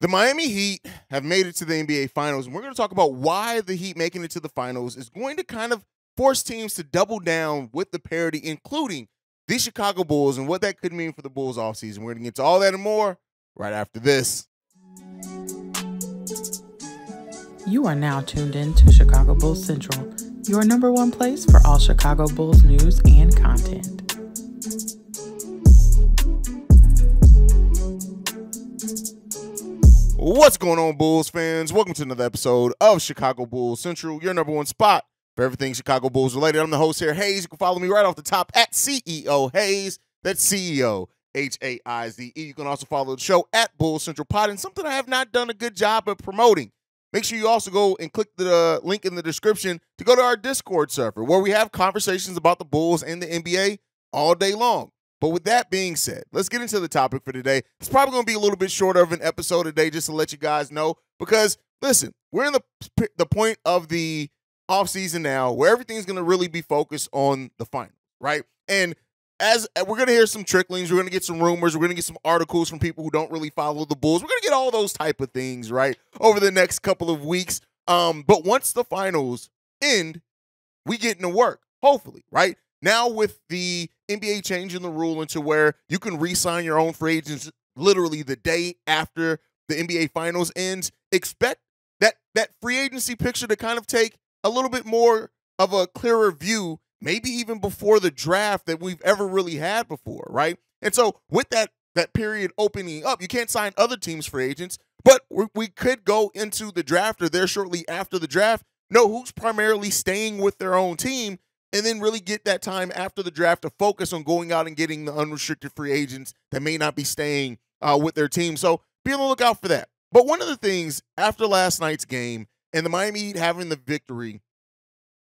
The Miami Heat have made it to the NBA Finals, and we're going to talk about why the Heat making it to the Finals is going to kind of force teams to double down with the parity, including the Chicago Bulls and what that could mean for the Bulls offseason. We're going to get to all that and more right after this. You are now tuned in to Chicago Bulls Central, your number one place for all Chicago Bulls news and content. What's going on, Bulls fans? Welcome to another episode of Chicago Bulls Central, your number one spot for everything Chicago Bulls related. I'm the host here, Hayes. You can follow me right off the top at CEO Hayes. That's CEO H-A-I-Z-E. You can also follow the show at Bulls Central Pod, and something I have not done a good job of promoting. Make sure you also go and click the link in the description to go to our Discord server, where we have conversations about the Bulls and the NBA all day long. But with that being said, let's get into the topic for today. It's probably going to be a little bit shorter of an episode today, just to let you guys know, because, listen, we're in the point of the offseason now where everything's going to really be focused on the finals, right? And as we're going to hear some tricklings, we're going to get some rumors, we're going to get some articles from people who don't really follow the Bulls. We're going to get all those type of things, right, over the next couple of weeks. But once the finals end, we get into work, hopefully, right? Now with the NBA changing the rule into where you can re-sign your own free agents literally the day after the NBA Finals ends, expect that free agency picture to kind of take a little bit more of a clearer view, maybe even before the draft that we've ever really had before, right? And so with that period opening up, you can't sign other teams' free agents, but we could go into the draft or there shortly after the draft, know who's primarily staying with their own team, and then really get that time after the draft to focus on going out and getting the unrestricted free agents that may not be staying with their team. So be on the lookout for that. But one of the things after last night's game and the Miami Heat having the victory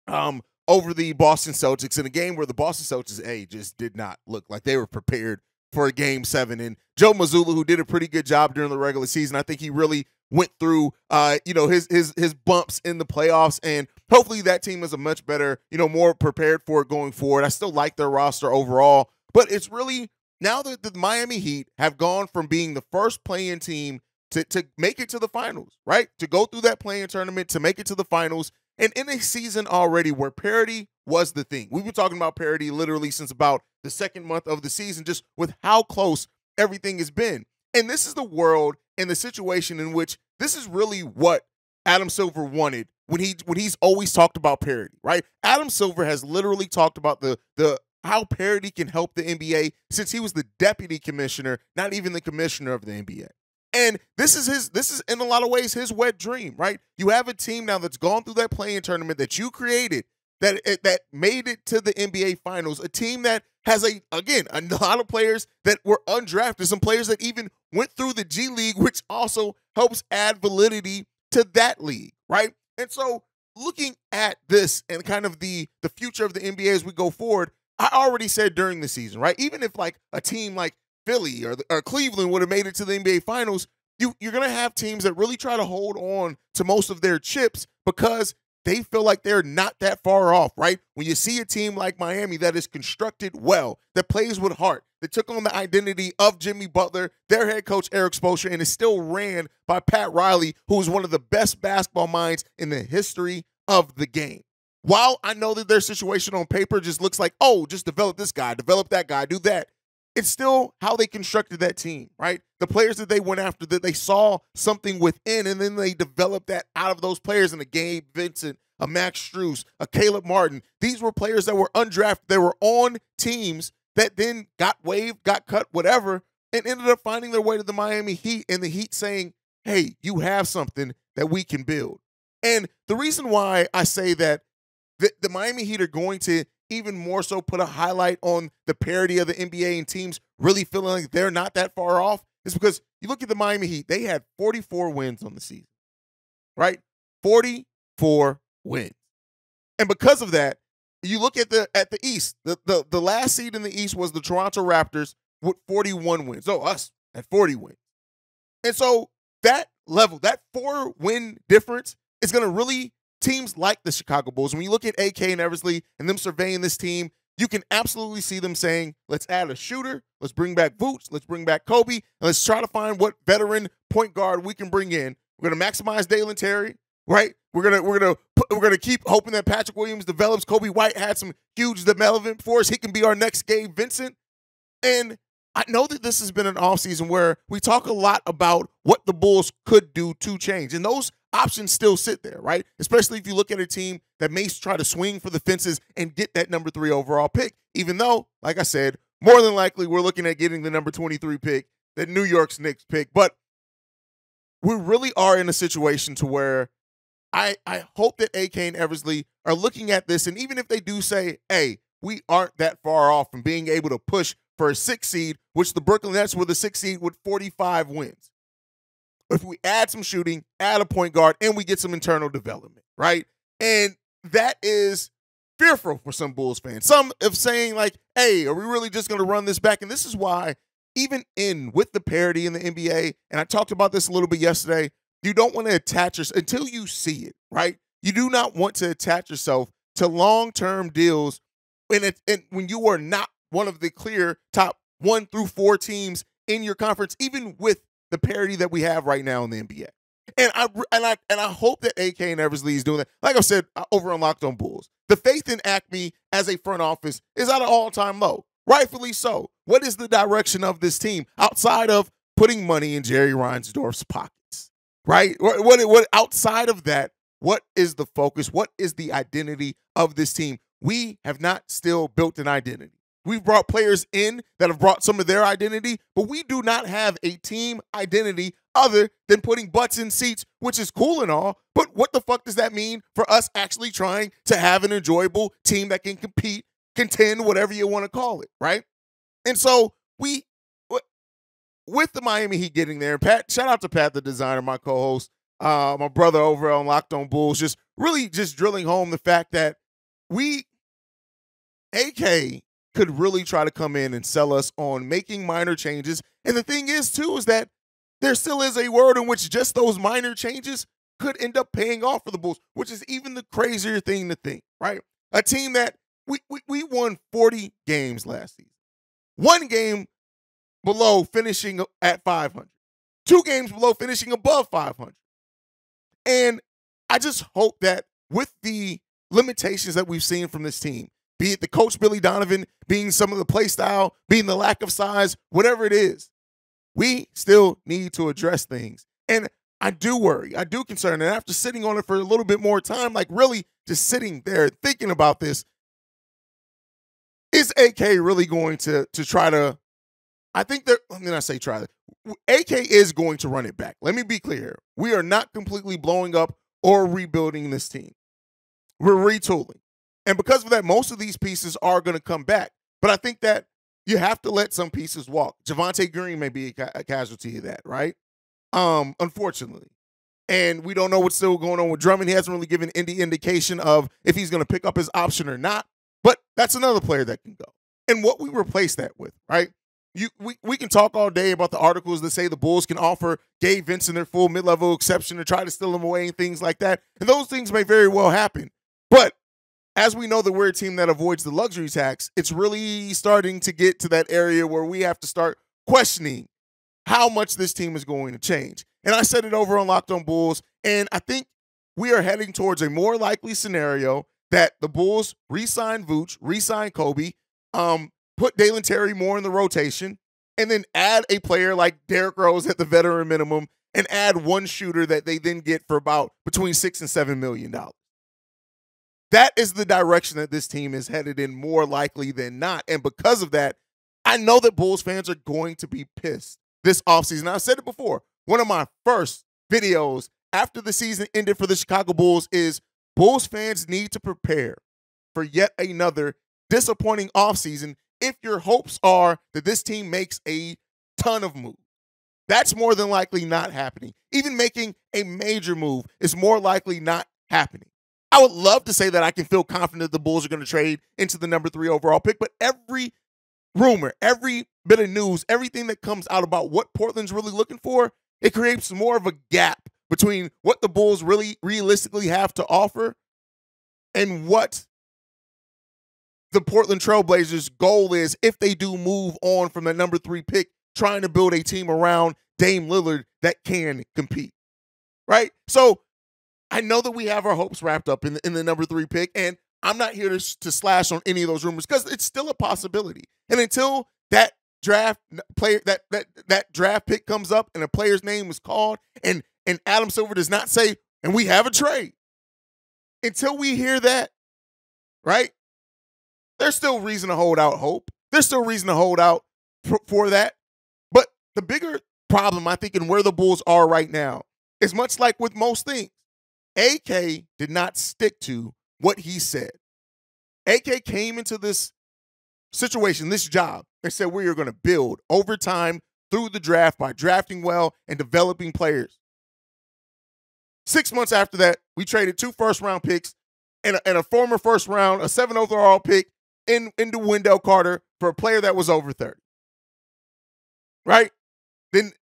over the Boston Celtics in a game where the Boston Celtics, just did not look like they were prepared for a Game 7. And Joe Mazzulla, who did a pretty good job during the regular season, I think he really went through, his bumps in the playoffs, and hopefully that team is a much better, more prepared for it going forward. I still like their roster overall, but it's really now that the Miami Heat have gone from being the first play-in team to make it to the finals, right? To go through that play-in tournament, to make it to the finals, and in a season already where parity was the thing. We've been talking about parity literally since about the second month of the season, just with how close everything has been. And this is the world and the situation in which this is really what Adam Silver wanted when he's always talked about parity, right? Adam Silver has literally talked about the how parity can help the NBA since he was the deputy commissioner, not even the commissioner of the NBA. And this is in a lot of ways his wet dream, right? You have a team now that's gone through that play-in tournament that you created that made it to the NBA Finals, a team that has a lot of players that were undrafted, some players that even went through the G League, which also helps add validity to that league, right? And so looking at this and kind of the future of the NBA as we go forward, I already said during the season, right? Even if like a team like Philly or Cleveland would have made it to the NBA Finals, you're going to have teams that really try to hold on to most of their chips because they feel like they're not that far off, right? When you see a team like Miami that is constructed well, that plays with heart, that took on the identity of Jimmy Butler, their head coach Eric Spoelstra, and is still ran by Pat Riley, who is one of the best basketball minds in the history of the game. While I know that their situation on paper just looks like, just develop this guy, develop that guy, do that, it's still how they constructed that team, right? The players that they went after, that they saw something within, and then they developed that out of those players in a Gabe Vincent, a Max Strus, a Caleb Martin. These were players that were undrafted. They were on teams that then got waived, got cut, whatever, and ended up finding their way to the Miami Heat, and the Heat saying, hey, you have something that we can build. And the reason why I say that the Miami Heat are going to even more so put a highlight on the parity of the NBA and teams really feeling like they're not that far off is because you look at the Miami Heat, they had 44 wins on the season, right? 44 wins. And because of that, you look at the East, the last seed in the East was the Toronto Raptors with 41 wins. So us at 40 wins. And so that level, that 4-win difference is going to really teams like the Chicago Bulls. When you look at AK and Eversley and them surveying this team, you can absolutely see them saying, let's add a shooter, let's bring back Vooch, let's bring back Kobe, and let's try to find what veteran point guard we can bring in. We're going to maximize Dalen Terry, right? We're gonna keep hoping that Patrick Williams develops. Kobe White had some huge development for us. He can be our next Gabe Vincent. And I know that this has been an offseason where we talk a lot about what the Bulls could do to change. And those options still sit there, right? Especially if you look at a team that may try to swing for the fences and get that number 3 overall pick, even though, like I said, more than likely we're looking at getting the number 23 pick, the New York's Knicks pick. But we really are in a situation to where I hope that AK and Eversley are looking at this, and even if they do say, hey, we aren't that far off from being able to push for a 6 seed, which the Brooklyn Nets were the 6 seed with 45 wins. If we add some shooting, add a point guard, and we get some internal development, right? And that is fearful for some Bulls fans. Some of saying like, hey, are we really just going to run this back? And this is why even with the parity in the NBA, and I talked about this a little bit yesterday, you don't want to attach yourself until you see it, right? You do not want to attach yourself to long-term deals and when you are not one of the clear top 1 through 4 teams in your conference, even with the parity that we have right now in the NBA. And I hope that AK and Eversley is doing that. Like I said, over on Locked On Bulls, the faith in Acme as a front office is at an all-time low, rightfully so. What is the direction of this team outside of putting money in Jerry Reinsdorf's pockets? Right? What outside of that, what is the focus? What is the identity of this team? We have not still built an identity. We've brought players in that have brought some of their identity, but we do not have a team identity other than putting butts in seats, which is cool and all, but what the fuck does that mean for us actually trying to have an enjoyable team that can compete, contend, whatever you want to call it, right? And so with the Miami Heat getting there, Pat, shout out to Pat, the designer, my co-host, my brother over on Locked On Bulls, just drilling home the fact that AK could really try to come in and sell us on making minor changes. And the thing is, too, is that there still is a world in which just those minor changes could end up paying off for the Bulls, which is even the crazier thing to think, right? A team that we won 40 games last season. 1 game below finishing at 500. 2 games below finishing above 500. And I just hope that with the limitations that we've seen from this team, be it the coach Billy Donovan, being some of the play style, being the lack of size, whatever it is, we still need to address things. And I do worry, I do concern, and after sitting on it for a little bit more time, like really just sitting there thinking about this, is AK really going to try to, I think they're, let me not say try. AK is going to run it back. Let me be clear. We are not completely blowing up or rebuilding this team. We're retooling. And because of that, most of these pieces are going to come back. But I think that you have to let some pieces walk. Javonte Green may be a casualty of that, right? Unfortunately. And we don't know what's still going on with Drummond. He hasn't really given any indication of if he's going to pick up his option or not. But that's another player that can go. And what we replace that with, right? We can talk all day about the articles that say the Bulls can offer Gabe Vincent their full mid-level exception to try to steal him away and things like that. And those things may very well happen. But as we know that we're a team that avoids the luxury tax, it's really starting to get to that area where we have to start questioning how much this team is going to change. And I said it over on Locked On Bulls, and I think we are heading towards a more likely scenario that the Bulls re-sign Vooch, re-sign Kobe, put Dalen Terry more in the rotation, and then add a player like Derrick Rose at the veteran minimum and add one shooter that they then get for about between $6 and $7 million. That is the direction that this team is headed in more likely than not. And because of that, I know that Bulls fans are going to be pissed this offseason. I've said it before. One of my first videos after the season ended for the Chicago Bulls is Bulls fans need to prepare for yet another disappointing offseason if your hopes are that this team makes a ton of moves. That's more than likely not happening. Even making a major move is more likely not happening. I would love to say that I can feel confident that the Bulls are going to trade into the number 3 overall pick, but every rumor, every bit of news, everything that comes out about what Portland's really looking for, it creates more of a gap between what the Bulls really realistically have to offer and what the Portland Trailblazers' goal is if they do move on from the number 3 pick, trying to build a team around Dame Lillard that can compete, right? So I know that we have our hopes wrapped up in the number 3 pick, and I'm not here to slash on any of those rumors because it's still a possibility. And until that draft player that draft pick comes up and a player's name is called and Adam Silver does not say, and we have a trade, until we hear that, right? There's still reason to hold out hope. There's still reason to hold out for that. But the bigger problem, I think, in where the Bulls are right now is much like with most things. AK did not stick to what he said. AK came into this situation, this job, and said we are going to build over time through the draft by drafting well and developing players. 6 months after that, we traded 2 first-round picks and a former first round, a 7th overall pick into Wendell Carter for a player that was over 30. Right? Then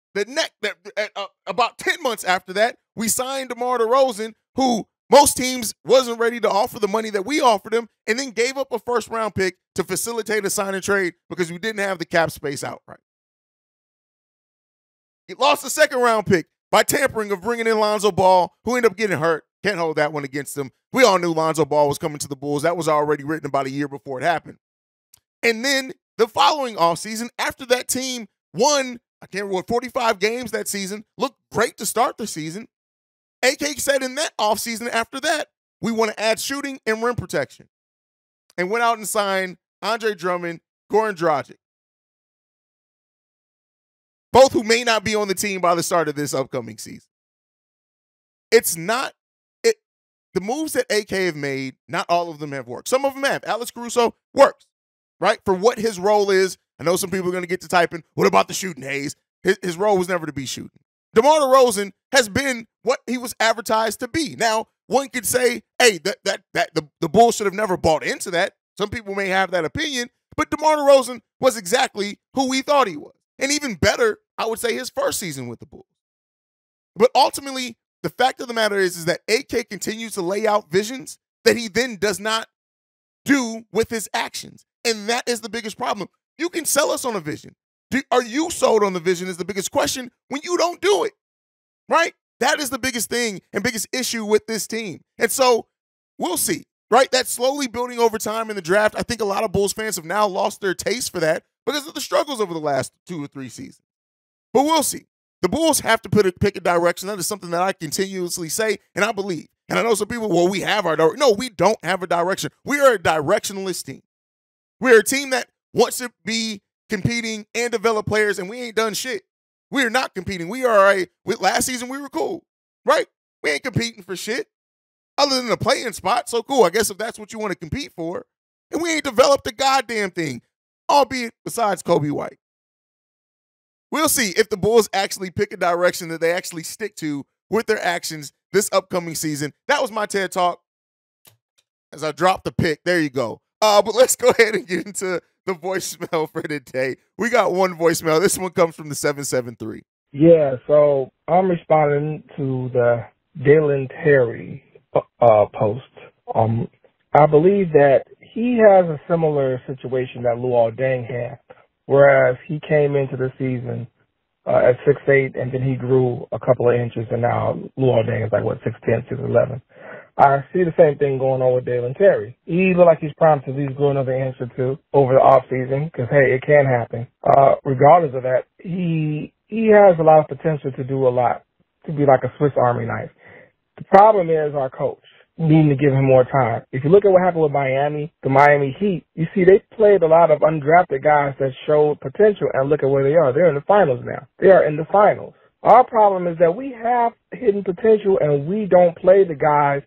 about 10 months after that, we signed DeMar DeRozan, who most teams wasn't ready to offer the money that we offered him, and then gave up a first-round pick to facilitate a sign and trade because we didn't have the cap space outright. He lost a 2nd-round pick by tampering of bringing in Lonzo Ball, who ended up getting hurt. Can't hold that one against him. We all knew Lonzo Ball was coming to the Bulls. That was already written about a year before it happened. And then the following offseason, after that team won, I can't remember, 45 games that season, looked great to start the season, AK said in that offseason after that, we want to add shooting and rim protection. And went out and signed Andre Drummond, Goran Dragic. Both who may not be on the team by the start of this upcoming season. The moves that AK have made, not all of them have worked. Some of them have. Alex Caruso works, right? For what his role is. I know some people are going to get to typing, what about the shooting, Hayes? His role was never to be shooting. DeMar DeRozan has been what he was advertised to be. Now, one could say, hey, the Bulls should have never bought into that. Some people may have that opinion, but DeMar DeRozan was exactly who we thought he was. And even better, I would say his first season with the Bulls. But ultimately, the fact of the matter is that AK continues to lay out visions that he then does not do with his actions. And that is the biggest problem. You can sell us on a vision. Are you sold on the vision is the biggest question when you don't do it, right? That is the biggest thing and biggest issue with this team. And so we'll see, right? That's slowly building over time in the draft. I think a lot of Bulls fans have now lost their taste for that because of the struggles over the last 2 or 3 seasons. But we'll see. The Bulls have to pick a direction. That is something that I continuously say, and I believe. And I know some people, well, we have our direction. No, we don't have a direction. We are a directionless team. We're a team that wants to be competing and develop players, and we ain't done shit. We are not competing. Last season, we were cool, right? We ain't competing for shit other than the playing spot. So cool, I guess if that's what you want to compete for. And we ain't developed a goddamn thing, albeit besides Kobe White. We'll see if the Bulls actually pick a direction that they actually stick to with their actions this upcoming season. That was my TED Talk. As I dropped the pick, there you go. But let's go ahead and get into the voicemail for today. We got one voicemail. This one comes from the 773. Yeah, so I'm responding to the Dalen Terry post. I believe that he has a similar situation that Luol Deng had, whereas he came into the season at 6'8", and then he grew a couple of inches, and now Luol Deng is like, 6'10", 6'11". I see the same thing going on with Dalen Terry. He looks like he's promised to at least grow another inch or 2 over the offseason because, hey, it can happen. Regardless of that, he has a lot of potential to do a lot, to be like a Swiss Army knife. The problem is our coach needing to give him more time. If you look at what happened with Miami, the Miami Heat, you see they played a lot of undrafted guys that showed potential, and look at where they are. They're in the finals now. They are in the finals. Our problem is that we have hidden potential, and we don't play the guys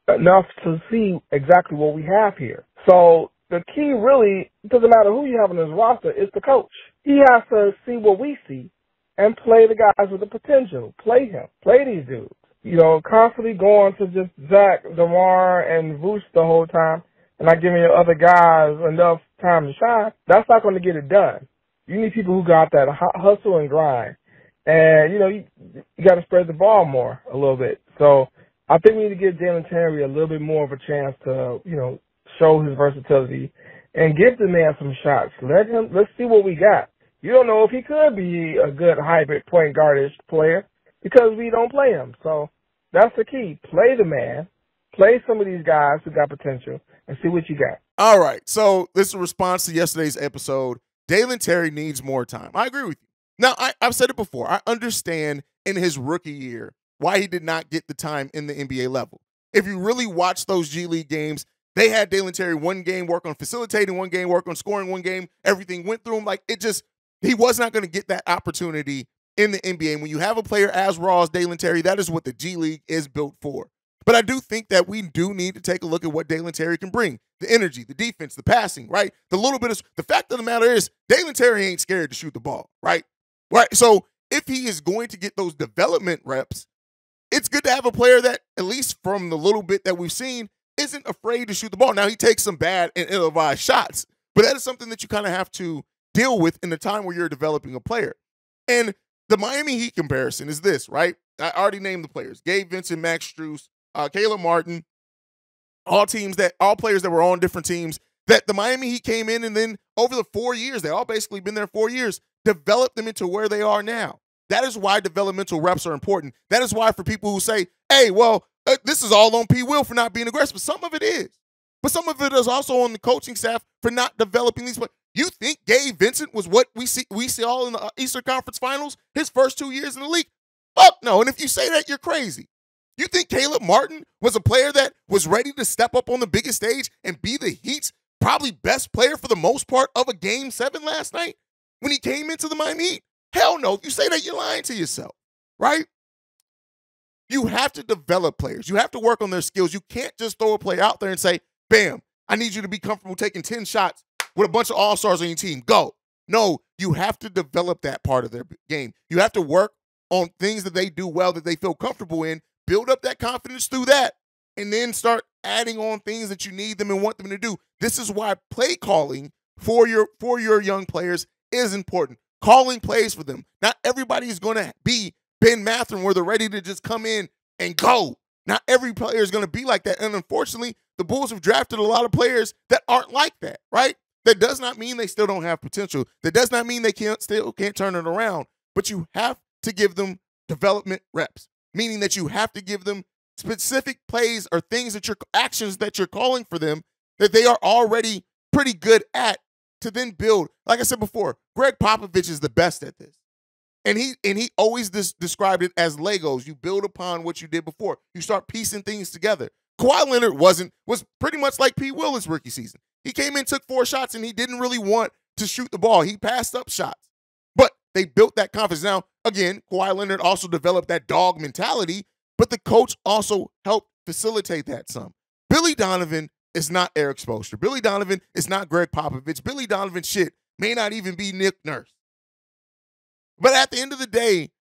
enough to see exactly what we have here. So the key really, doesn't matter who you have on this roster, is the coach. He has to see what we see and play the guys with the potential. Play him. Play these dudes. You know, constantly going to just Zach, DeMar, and Vooch the whole time and not giving your other guys enough time to shine, that's not going to get it done. You need people who got that hustle and grind. And, you know, you got to spread the ball more a little bit. So I think we need to give Dalen Terry a little bit more of a chance to, you know, show his versatility and give the man some shots. Let's see what we got. You don't know if he could be a good hybrid point guardish player because we don't play him. So that's the key. Play the man. Play some of these guys who got potential and see what you got. All right. So this is a response to yesterday's episode. Dalen Terry needs more time. I agree with you. Now, I've said it before. I understand in his rookie year why he did not get the time in the NBA level. If you really watch those G League games, they had Dalen Terry one game work on facilitating, one game work on scoring, one game everything went through him. Like, he was not going to get that opportunity in the NBA. And when you have a player as raw as Dalen Terry, that is what the G League is built for. But I do think that we do need to take a look at what Dalen Terry can bring. The energy, the defense, the passing, right? The fact of the matter is Dalen Terry ain't scared to shoot the ball, right? Right. So if he is going to get those development reps, it's good to have a player that, at least from the little bit that we've seen, isn't afraid to shoot the ball. Now, he takes some bad and ill-advised shots, but that is something that you kind of have to deal with in the time where you're developing a player. And the Miami Heat comparison is this, right? I already named the players. Gabe Vincent, Max Strus, Caleb Martin, all players that were on different teams, that the Miami Heat came in and then over the 4 years, they all basically been there 4 years, developed them into where they are now. That is why developmental reps are important. That is why for people who say, hey, well, this is all on P. Will for not being aggressive. Some of it is. But some of it is also on the coaching staff for not developing these players. You think Gabe Vincent was what we see all in the Eastern Conference Finals his first 2 years in the league? Fuck no. And if you say that, you're crazy. You think Caleb Martin was a player that was ready to step up on the biggest stage and be the Heat's probably best player for the most part of a Game 7 last night when he came into the Miami Heat? Hell no. If you say that, you're lying to yourself, right? You have to develop players. You have to work on their skills. You can't just throw a player out there and say, bam, I need you to be comfortable taking 10 shots with a bunch of all-stars on your team. Go. No, you have to develop that part of their game. You have to work on things that they do well, that they feel comfortable in, build up that confidence through that, and then start adding on things that you need them and want them to do. This is why play calling for your young players is important. Calling plays for them. Not everybody is going to be Ben Mathurin where they're ready to just come in and go. Not every player is going to be like that. And unfortunately, the Bulls have drafted a lot of players that aren't like that, right? That does not mean they still don't have potential. That does not mean they can't turn it around. But you have to give them development reps, meaning that you have to give them specific plays or actions that you're calling for them that they are already pretty good at to then build. Like I said before, Greg Popovich is the best at this. And he always described it as Legos. You build upon what you did before. You start piecing things together. Kawhi Leonard was pretty much like P. Will his rookie season. He came in, took 4 shots, and he didn't really want to shoot the ball. He passed up shots. But they built that confidence. Now, again, Kawhi Leonard also developed that dog mentality, but the coach also helped facilitate that some. Billy Donovan is not Eric Spoelstra. Billy Donovan is not Greg Popovich. Billy Donovan may not even be Nick Nurse. But at the end of the day,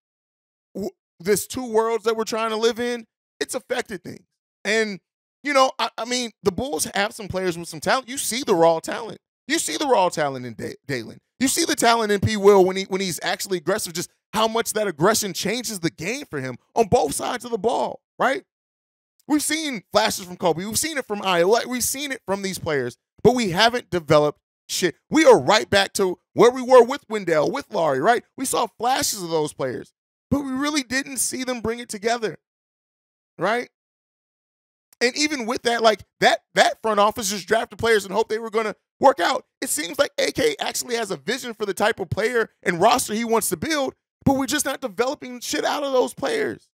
this two worlds that we're trying to live in, it's affected things. And, I mean, the Bulls have some players with some talent. You see the raw talent. You see the raw talent in Dalen. You see the talent in P. Will when he's actually aggressive, just how much that aggression changes the game for him on both sides of the ball, right? We've seen flashes from Kobe. We've seen it from Iowa. We've seen it from these players, but we haven't developed shit. We are right back to where we were with Wendell, with Laurie, right? We saw flashes of those players, but we really didn't see them bring it together, right? And even with that, like that front office just drafted players and hoped they were going to work out. It seems like AK actually has a vision for the type of player and roster he wants to build, but we're just not developing shit out of those players.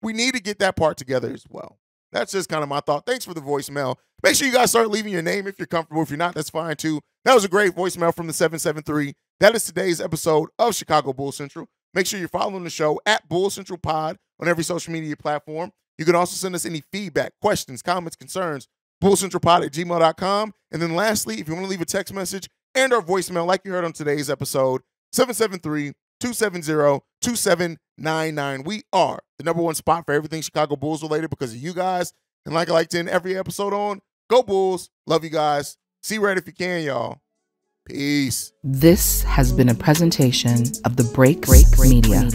We need to get that part together as well. That's just kind of my thought. Thanks for the voicemail. Make sure you guys start leaving your name if you're comfortable. If you're not, that's fine too. That was a great voicemail from the 773. That is today's episode of Chicago Bulls Central. Make sure you're following the show at Bulls Central Pod on every social media platform. You can also send us any feedback, questions, comments, concerns, bullcentralpod@gmail.com. And then lastly, if you want to leave a text message and our voicemail like you heard on today's episode, 773-270-2799. We are the #1 spot for everything Chicago Bulls related because of you guys. And like I like to end every episode on, go Bulls. Love you guys. See Red if you can, y'all. Peace. This has been a presentation of the Break Media.